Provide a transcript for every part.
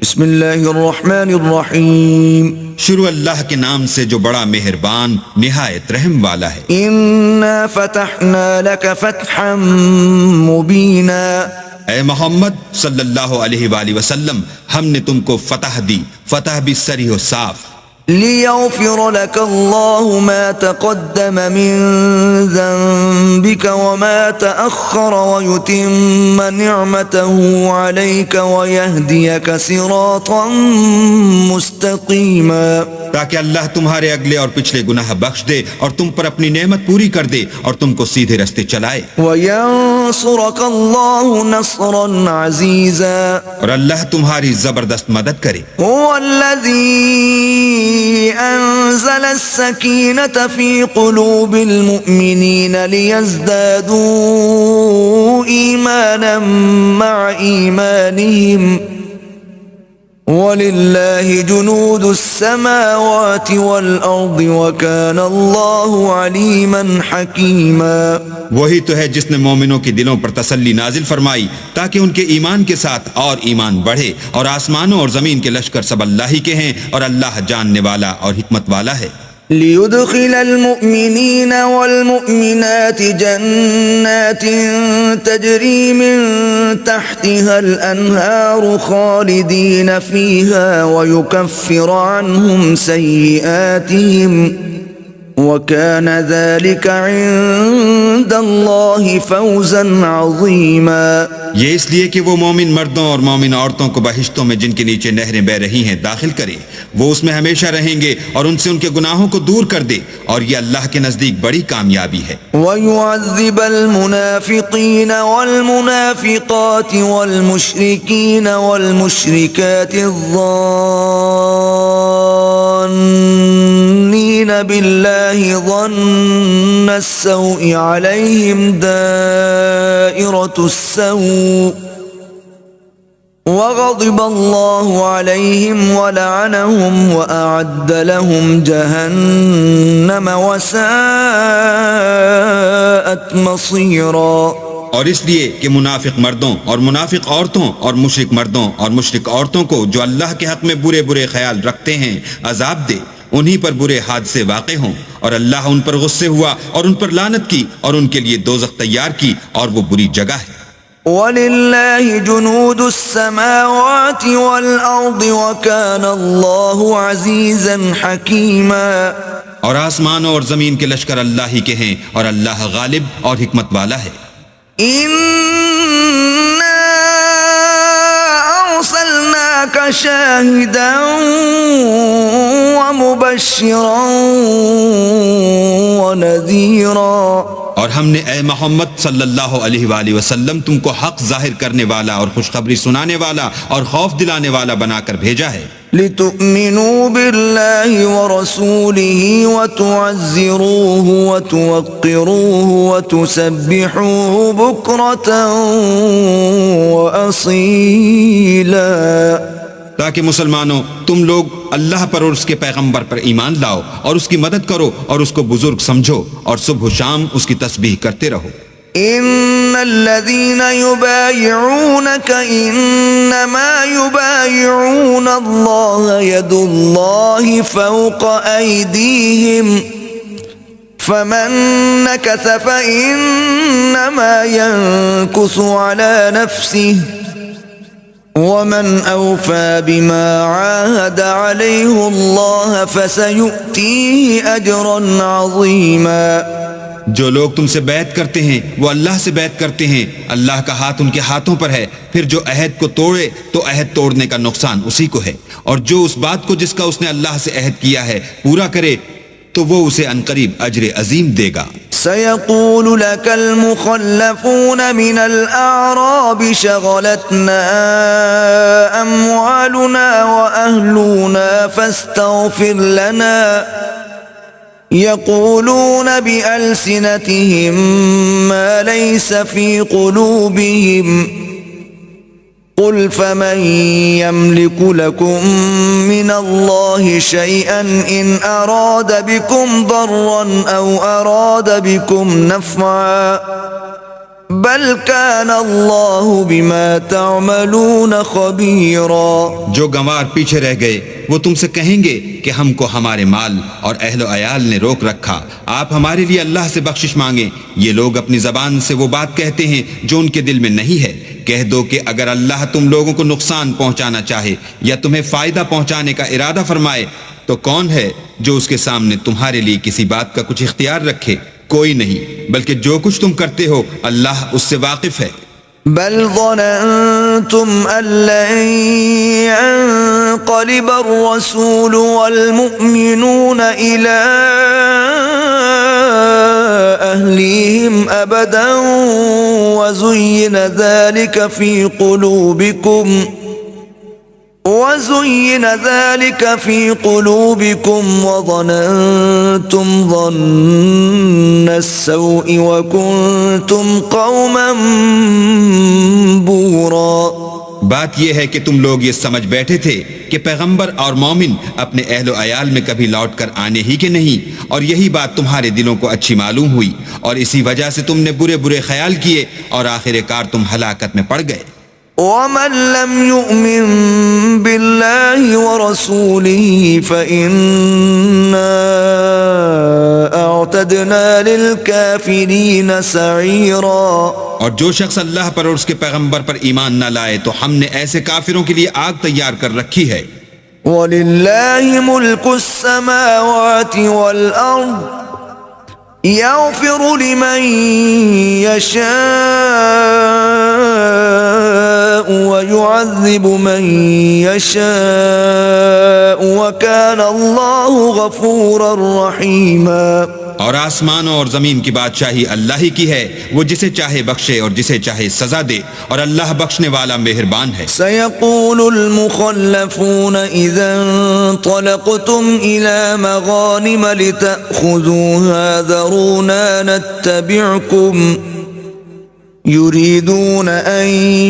بسم اللہ الرحمن الرحیم شروع اللہ کے نام سے جو بڑا مہربان نہایت رحم والا ہے۔ انا فتحنا لك فتحا مبینا، اے محمد صلی اللہ علیہ وآلہ وسلم، ہم نے تم کو فتح دی، فتح بھی صریح و صاف، لیغفر لك اللہ ما تقدم من ذنبك وما تأخر ويتم نعمته عليك ويهديك صراطا مستقیما، تاکہ اللہ تمہارے اگلے اور پچھلے گناہ بخش دے اور تم پر اپنی نعمت پوری کر دے اور تم کو سیدھے رستے چلائے، وینصرک اللہ نصرا عزیزا، اور اللہ تمہاری زبردست مدد کرے۔ هو الذي أنزل السكينة في قلوب المؤمنين ليزدادوا إيمانا مع إيمانهم وَلِلَّهِ جُنُودُ السَّمَاوَاتِ وَالْأَرْضِ وَكَانَ اللَّهُ عَلِيمًا حَكِيمًا۔ وہی تو ہے جس نے مومنوں کے دلوں پر تسلی نازل فرمائی تاکہ ان کے ایمان کے ساتھ اور ایمان بڑھے، اور آسمانوں اور زمین کے لشکر سب اللہ ہی کے ہیں، اور اللہ جاننے والا اور حکمت والا ہے۔ لِيُدْخِلَ الْمُؤْمِنِينَ وَالْمُؤْمِنَاتِ جَنَّاتٍ تَجْرِي مِن تَحْتِهَا الْأَنْهَارُ خَالِدِينَ فِيهَا وَيُكَفِّرَ عَنْهُمْ سَيِّئَاتِهِمْ وَكَانَ ذَلِكَ عِندَ اللَّهِ فَوْزًا عَظِيمًا۔ یہ اس لیے کہ وہ مومن مردوں اور مومن عورتوں کو بہشتوں میں جن کے نیچے نہریں بہ رہی ہیں داخل کرے، وہ اس میں ہمیشہ رہیں گے اور ان سے ان کے گناہوں کو دور کر دے، اور یہ اللہ کے نزدیک بڑی کامیابی ہے۔ وَيُعَذِّبَ الْمُنَافِقِينَ وَالْمُنَافِقَاتِ وَالْمُشْرِكِينَ وَالْمُشْرِكَاتِ الظَّانِّينَ بِاللَّهِ ظَنَّ السَّوْءِ عَلَيْهِمْ دَائِرَةُ السَّوْءِ وغضب اللہ علیہم ولعنہم وأعد لهم جہنم وساءت مصیرا۔ اور اس لیے کہ منافق مردوں اور منافق عورتوں اور مشرک مردوں اور مشرک عورتوں کو جو اللہ کے حق میں برے برے خیال رکھتے ہیں عذاب دے، انہی پر برے حادثے واقع ہوں، اور اللہ ان پر غصے ہوا اور ان پر لعنت کی اور ان کے لیے دوزخ تیار کی، اور وہ بری جگہ ہے۔ وَلِلَّهِ جُنُودُ السَّمَاوَاتِ وَالْأَرْضِ وَكَانَ اللَّهُ عَزِيزًا حَكِيمًا۔ اور آسمانوں اور زمین کے لشکر اللہ ہی کے ہیں، اور اللہ غالب اور حکمت والا ہے۔ إِنَّا أَرْسَلْنَاكَ شَاهِدًا وَمُبَشِّرًا وَنَذِيرًا، اور ہم نے اے محمد صلی اللہ علیہ وآلہ وسلم تم کو حق ظاہر کرنے والا اور خوشخبری سنانے والا اور خوف دلانے والا بنا کر بھیجا ہے، لِتُؤْمِنُوا بِاللَّهِ وَرَسُولِهِ وَتُعَزِّرُوهُ وَتُوَقِّرُوهُ وَتُسَبِّحُوهُ بُكْرَةً وَأَصِيلًا، تاکہ مسلمانوں تم لوگ اللہ پر اور اس کے پیغمبر پر ایمان لاؤ اور اس کی مدد کرو اور اس کو بزرگ سمجھو، اور صبح و شام اس کی تسبیح کرتے رہو۔ ان الذين يبايعونك انما يبايعون الله يد الله فوق ايديهم فمن نكث فانما ينكث على نفسه ومن اوفى بما عاهد عليه الله فسيؤتيه اجرا عظيما۔ جو لوگ تم سے بیعت کرتے ہیں وہ اللہ سے بیعت کرتے ہیں، اللہ کا ہاتھ ان کے ہاتھوں پر ہے، پھر جو عہد کو توڑے تو عہد توڑنے کا نقصان اسی کو ہے، اور جو اس بات کو جس کا اس نے اللہ سے عہد کیا ہے پورا کرے تو وہ اسے عنقریب اجر عظیم دے گا۔ سيقول لك المخلفون من الأعراب شغلتنا أموالنا وأهلنا فاستغفر لنا، يقولون بألسنتهم ما ليس في قلوبهم، قل فمن يملك لكم من الله شيئا إن أراد بكم ضرا أو أراد بكم نفعا بل كان الله بما تعملون خبيرا. جو گنوار پیچھے رہ گئے وہ تم سے کہیں گے کہ ہم کو ہمارے مال اور اہل و عیال نے روک رکھا، آپ ہمارے لیے اللہ سے بخشش مانگیں. یہ لوگ اپنی زبان سے وہ بات کہتے ہیں جو ان کے دل میں نہیں ہے. کہہ دو کہ اگر اللہ تم لوگوں کو نقصان پہنچانا چاہے یا تمہیں فائدہ پہنچانے کا ارادہ فرمائے تو کون ہے جو اس کے سامنے تمہارے لیے کسی بات کا کچھ اختیار رکھے؟ کوئی نہیں، بلکہ جو کچھ تم کرتے ہو اللہ اس سے واقف ہے. بل ظننتم أن لن ينقلب الرسول والمؤمنون إلى أهليهم أبدا وزين ذلك في قلوبكم وظننتم ظن السوء وكنتم قوما بورا. بات یہ ہے کہ تم لوگ یہ سمجھ بیٹھے تھے کہ پیغمبر اور مومن اپنے اہل و عیال میں کبھی لوٹ کر آنے ہی کے نہیں، اور یہی بات تمہارے دلوں کو اچھی معلوم ہوئی اور اسی وجہ سے تم نے برے برے خیال کیے اور آخر کار تم ہلاکت میں پڑ گئے. ومن لم يؤمن بالله ورسوله فإنا أعتدنا للكافرين سعيرا. اور جو شخص اللہ پر اور اس کے پیغمبر پر ایمان نہ لائے تو ہم نے ایسے کافروں کے لیے آگ تیار کر رکھی ہے. وَلِلَّهِ مُلْكُ السَّمَاوَاتِ وَالْأَرْضِ يَغْفِرُ لِمَن يَشَاءُ وَيُعَذِّبُ مَن يَشَاءُ وَكَانَ اللَّهُ غَفُورًا رَّحِيمًا. اور آسمانوں اور زمین کی بادشاہی اللہ ہی کی ہے، وہ جسے چاہے بخشے اور جسے چاہے سزا دے، اور اللہ بخشنے والا مہربان ہے. سيقول المخلفون إذا انطلقتم إلى مغانم لتأخذوها ذرونا نتبعكم يريدون أن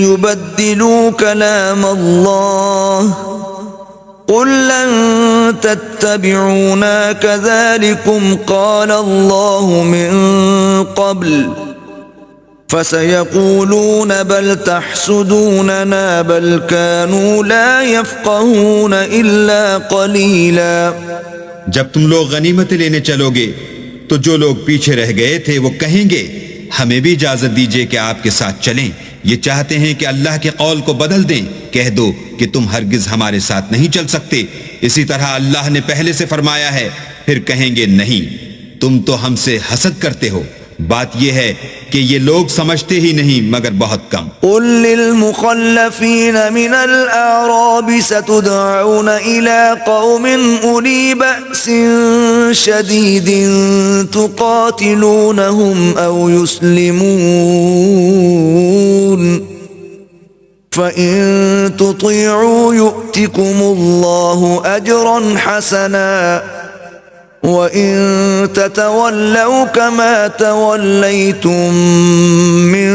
يبدلوا كلام الله قل لن تتبعونا كذلكم قال الله من قبل فسيقولون بل تحسدوننا بل كانوا لا يفقهون إلا قليلا. جب تم لوگ غنیمتیں لینے چلو گے تو جو لوگ پیچھے رہ گئے تھے وہ کہیں گے ہمیں بھی اجازت دیجیے کہ آپ کے ساتھ چلیں، یہ چاہتے ہیں کہ اللہ کے قول کو بدل دیں. کہہ دو کہ تم ہرگز ہمارے ساتھ نہیں چل سکتے، اسی طرح اللہ نے پہلے سے فرمایا ہے. پھر کہیں گے نہیں، تم تو ہم سے حسد کرتے ہو. بات یہ ہے کہ یہ لوگ سمجھتے ہی نہیں مگر بہت کم. قل للمخلفين من الأعراب ستدعون إلى قوم أولي بأس شديد تقاتلونهم أو يسلمون فإن تطيعوا يؤتكم الله أجرا حسنا وَإِن تَتَوَلَّوْا كَمَا تَوَلَّيْتُم مِّن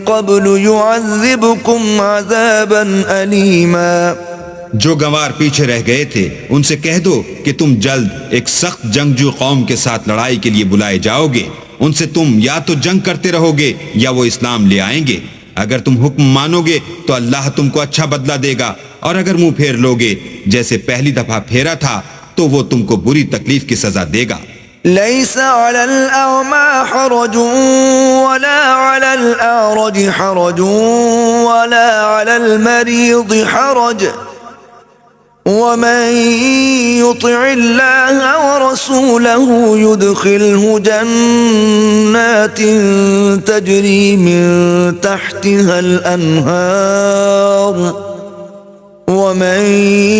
قَبْلُ يُعَذِّبْكُمْ عَذَابًا أَلِيمًا. جو گنوار پیچھے رہ گئے تھے ان سے کہہ دو کہ تم جلد ایک سخت جنگجو قوم کے ساتھ لڑائی کے لیے بلائے جاؤ گے. ان سے تم یا تو جنگ کرتے رہو گے یا وہ اسلام لے آئیں گے. اگر تم حکم مانو گے تو اللہ تم کو اچھا بدلہ دے گا، اور اگر منہ پھیر لوگے جیسے پہلی دفعہ پھیرا تھا تو وہ تم کو بری تکلیف کی سزا دے گا. ليس على الأعمى حرج ولا على الأعرج حرج ولا على المريض حرج ومن يطع الله ورسوله يدخله جنات تجري من تحتها الأنهار ومن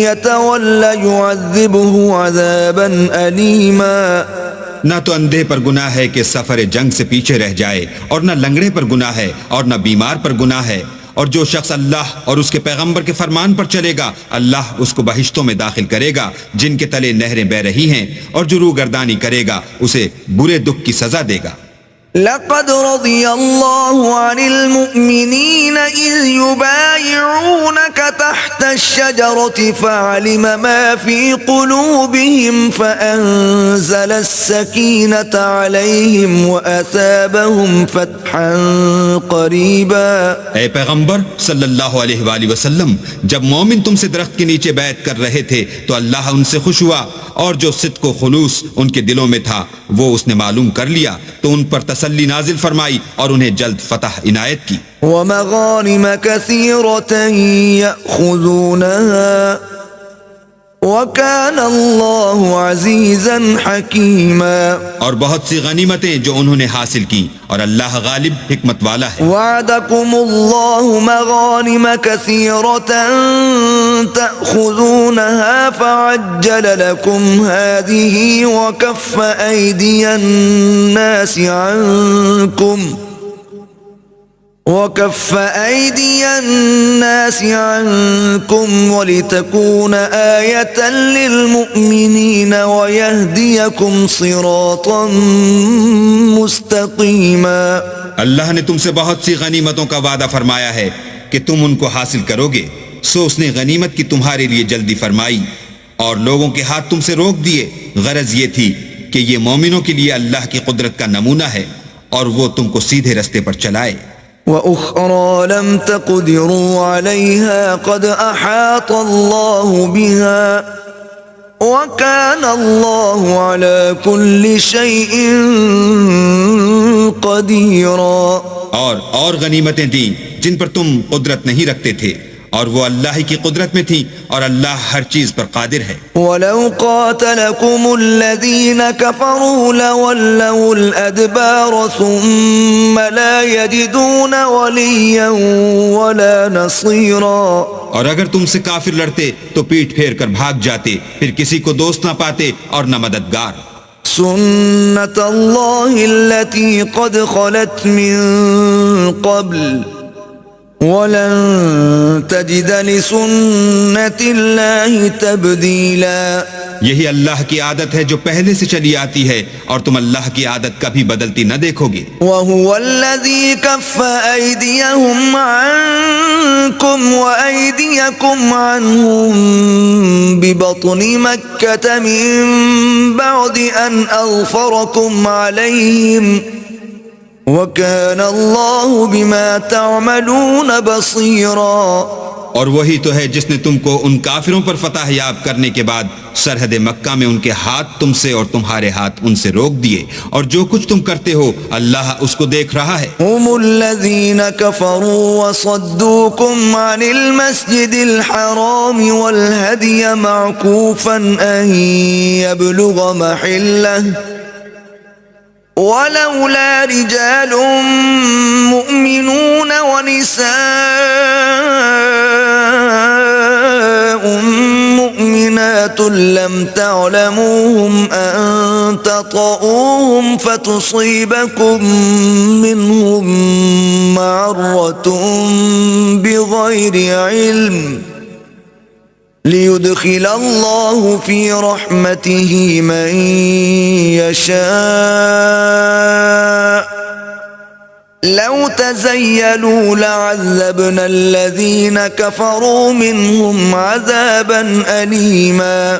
يتول يعذبه عذابا أليما. نہ تو اندھے پر گناہ ہے کہ سفر جنگ سے پیچھے رہ جائے، اور نہ لنگڑے پر گناہ ہے، اور نہ بیمار پر گناہ ہے. اور جو شخص اللہ اور اس کے پیغمبر کے فرمان پر چلے گا اللہ اس کو بہشتوں میں داخل کرے گا جن کے تلے نہریں بہ رہی ہیں، اور جو روگردانی کرے گا اسے برے دکھ کی سزا دے گا. لقد رضي الله عن المؤمنين إذ يبايعونك تحت الشجرة فعلم ما في قلوبهم فأنزل السكينة عليهم وأثابهم فتحا قريبا. اے پیغمبر صلی اللہ علیہ وآلہ وسلم، جب مومن تم سے درخت کے نیچے بیعت کر رہے تھے تو اللہ ان سے خوش ہوا، اور جو صدق و خلوص ان کے دلوں میں تھا وہ اس نے معلوم کر لیا تو ان پر تسلی نازل فرمائی اور انہیں جلد فتح عنایت کی. ومغانم كثيرة يأخذونها وكان الله عزيزا حكيما. اور بہت سی غنیمتیں جو انہوں نے حاصل کی، اور اللہ غالب حکمت والا ہے. وعدكم الله مغانم كثيرة تأخذونها فعجل لكم هذه وكف أيدي الناس عنكم ولتكون آية للمؤمنين ويهديكم صراطا مستقيما. اللہ نے تم سے بہت سی غنیمتوں کا وعدہ فرمایا ہے کہ تم ان کو حاصل کرو گے، سو اس نے غنیمت کی تمہارے لیے جلدی فرمائی اور لوگوں کے ہاتھ تم سے روک دیے. غرض یہ تھی کہ یہ مومنوں کے لیے اللہ کی قدرت کا نمونہ ہے اور وہ تم کو سیدھے رستے پر چلائے. وَأُخْرَى لَمْ تَقْدِرُوا عَلَيْهَا قَدْ أَحَاطَ اللَّهُ بِهَا وَكَانَ اللَّهُ عَلَى كُلِّ شَيْءٍ قَدِيرًا. اور غنیمتیں دیں جن پر تم قدرت نہیں رکھتے تھے، اور وہ اللہ ہی کی قدرت میں تھی، اور اللہ ہر چیز پر قادر ہے. وَلَوْ قَاتَلَكُمُ الَّذِينَ كَفَرُوا لَوَلَّوُا الْأَدْبَارَ ثُمَّ لَا يَجِدُونَ وَلِيًّا وَلَا نَصِيرًا. اور اگر تم سے کافر لڑتے تو پیٹھ پھیر کر بھاگ جاتے، پھر کسی کو دوست نہ پاتے اور نہ مددگار. سُنَّةَ اللَّهِ الَّتِي قَدْ خَلَتْ مِن قَبْلُ وَلَن تَجِدَ لِسُنَّةِ اللَّهِ تَبْدِيلًا. یہی اللہ کی عادت ہے جو پہلے سے چلی آتی ہے، اور تم اللہ کی عادت کبھی بدلتی نہ دیکھو گے. وَهُوَ الَّذِي كَفَّ أَيْدِيَهُمْ عَنكُمْ وَأَيْدِيَكُمْ عَنْهُمْ بِبَطْنِ مَكَّةَ مِن بَعْدِ أَنْ أَظْفَرَكُمْ عَلَيْهِمْ وَكَانَ اللَّهُ بِمَا تَعْمَلُونَ بَصِيرًا. اور وہی تو ہے جس نے تم کو ان کافروں پر فتح یاب کرنے کے بعد سرحد مکہ میں ان کے ہاتھ تم سے اور تمہارے ہاتھ ان سے روک دیے، اور جو کچھ تم کرتے ہو اللہ اس کو دیکھ رہا ہے. هم الذين كفروا وصدوكم عن المسجد الحرام والهدي معكوفا أن يبلغ محله ولولا رجال مؤمنون ونساء مؤمنات لم تعلموهم أن تطؤوهم فتصيبكم منهم معرة بغير علم ليدخل الله في رحمته من يشاء لو تزيلوا لعذبنا الذين كفروا منهم عذابا أليما.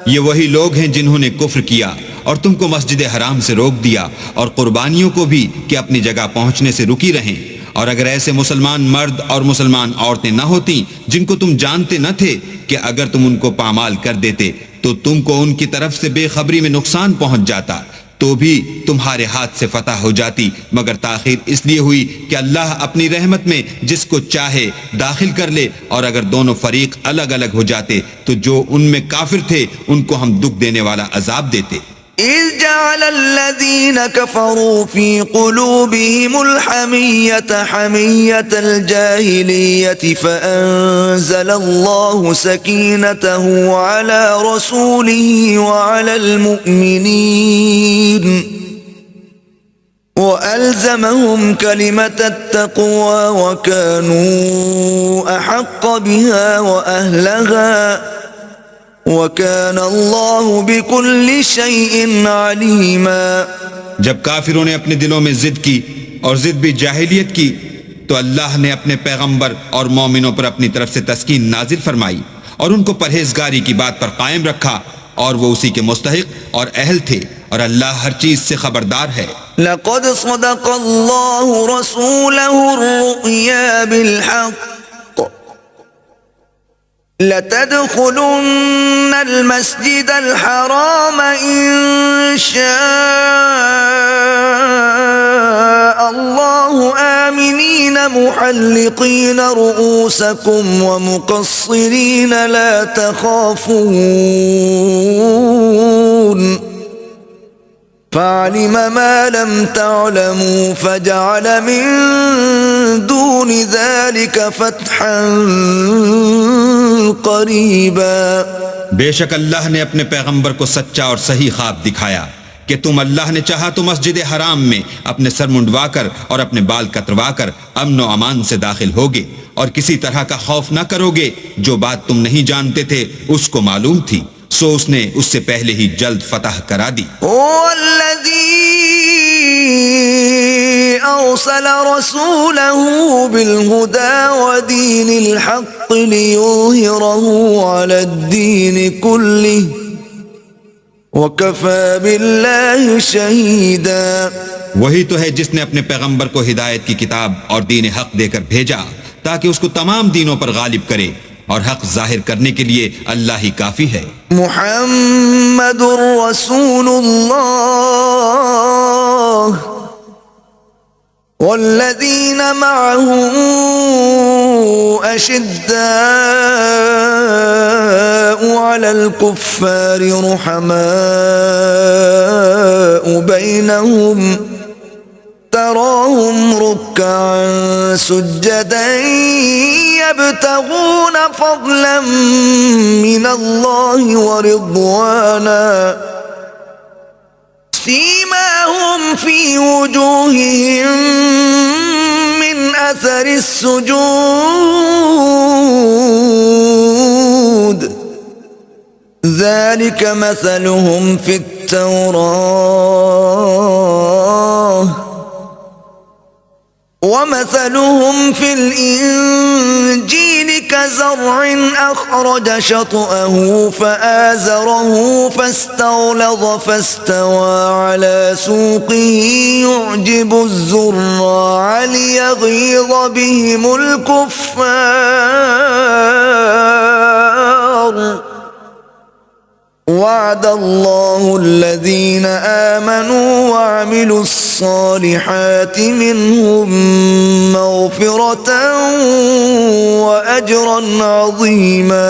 یہ وہی لوگ ہیں جنہوں نے کفر کیا اور تم کو مسجد حرام سے روک دیا، اور قربانیوں کو بھی کہ اپنی جگہ پہنچنے سے رکی رہیں. اور اگر ایسے مسلمان مرد اور مسلمان عورتیں نہ ہوتی جن کو تم جانتے نہ تھے کہ اگر تم ان کو پامال کر دیتے تو تم کو ان کی طرف سے بے خبری میں نقصان پہنچ جاتا، تو بھی تمہارے ہاتھ سے فتح ہو جاتی، مگر تاخیر اس لیے ہوئی کہ اللہ اپنی رحمت میں جس کو چاہے داخل کر لے. اور اگر دونوں فریق الگ الگ ہو جاتے تو جو ان میں کافر تھے ان کو ہم دکھ دینے والا عذاب دیتے. إذ جعل الذين كفروا في قلوبهم الحمية حمية الجاهلية فأنزل الله سكينته على رسوله وعلى المؤمنين وألزمهم كلمة التقوى وكانوا أحق بها وأهلها وكان الله بكل شيء عليما. جب کافروں نے اپنے دلوں میں ضد کی اور ضد بھی جاہلیت کی تو اللہ نے اپنے پیغمبر اور مومنوں پر اپنی طرف سے تسکین نازل فرمائی اور ان کو پرہیزگاری کی بات پر قائم رکھا، اور وہ اسی کے مستحق اور اہل تھے، اور اللہ ہر چیز سے خبردار ہے۔ لقد صدق الله رسوله الرؤيا بالحق لتدخلن المسجد الحرام إن شاء الله آمنين محلقين رؤوسكم ومقصرين لا تخافون فعلم ما لم تعلموا فجعل من دون ذلك فتحا قریبا۔ بے شک اللہ نے اپنے پیغمبر کو سچا اور صحیح خواب دکھایا کہ تم اللہ نے چاہا تو مسجد حرام میں اپنے سر منڈوا کر اور اپنے بال کتروا کر امن و امان سے داخل ہوگے، اور کسی طرح کا خوف نہ کرو گے۔ جو بات تم نہیں جانتے تھے اس کو معلوم تھی، سو اس نے اس سے پہلے ہی جلد فتح کرا دی۔ أرسل رسوله بالهدى ودين الحق ليظهره على الدين كله وكفى بالله شهيدا۔ وہی تو ہے جس نے اپنے پیغمبر کو ہدایت کی کتاب اور دین حق دے کر بھیجا تاکہ اس کو تمام دینوں پر غالب کرے، اور حق ظاہر کرنے کے لیے اللہ ہی کافی ہے۔ محمد رسول اللہ والذین معه أشداء على الكفار رحماء بينهم تراهم ركعا سجدا يبتغون فضلا من الله ورضوانا سيماهم في وجوههم من أثر السجود ذلك مثلهم في التوراة ومثلهم في الإنجيل كزرع أخرج شطأه فآزره فاستغلظ فاستوى على سوقه يعجب الزراع ليغيظ بهم الكفار وعد الله الذين آمنوا وعملوا الصالحات منهم مغفرة وأجرا عظيما۔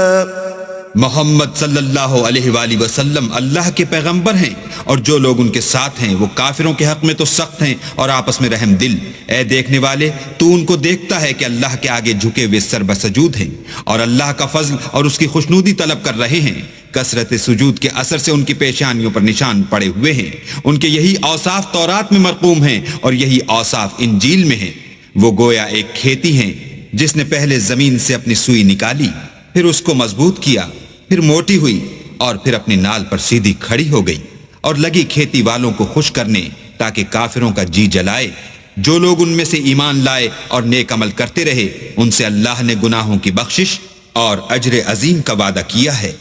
محمد صلی اللہ علیہ وآلہ وسلم اللہ کے پیغمبر ہیں، اور جو لوگ ان کے ساتھ ہیں وہ کافروں کے حق میں تو سخت ہیں اور آپس میں رحم دل۔ اے دیکھنے والے، تو ان کو دیکھتا ہے کہ اللہ کے آگے جھکے ہوئے سر بسجود ہیں اور اللہ کا فضل اور اس کی خوشنودی طلب کر رہے ہیں۔ کثرت سجود کے اثر سے ان کی پیشانیوں پر نشان پڑے ہوئے ہیں۔ ان کے یہی اوصاف تورات میں مرقوم ہیں اور یہی اوصاف انجیل میں ہیں۔ وہ گویا ایک کھیتی ہیں جس نے پہلے زمین سے اپنی سوئی نکالی، پھر اس کو مضبوط کیا، پھر موٹی ہوئی، اور پھر اپنی نال پر سیدھی کھڑی ہو گئی، اور لگی کھیتی والوں کو خوش کرنے تاکہ کافروں کا جی جلائے۔ جو لوگ ان میں سے ایمان لائے اور نیک عمل کرتے رہے، ان سے اللہ نے گناہوں کی بخشش اور اجر عظیم کا وعدہ کیا ہے۔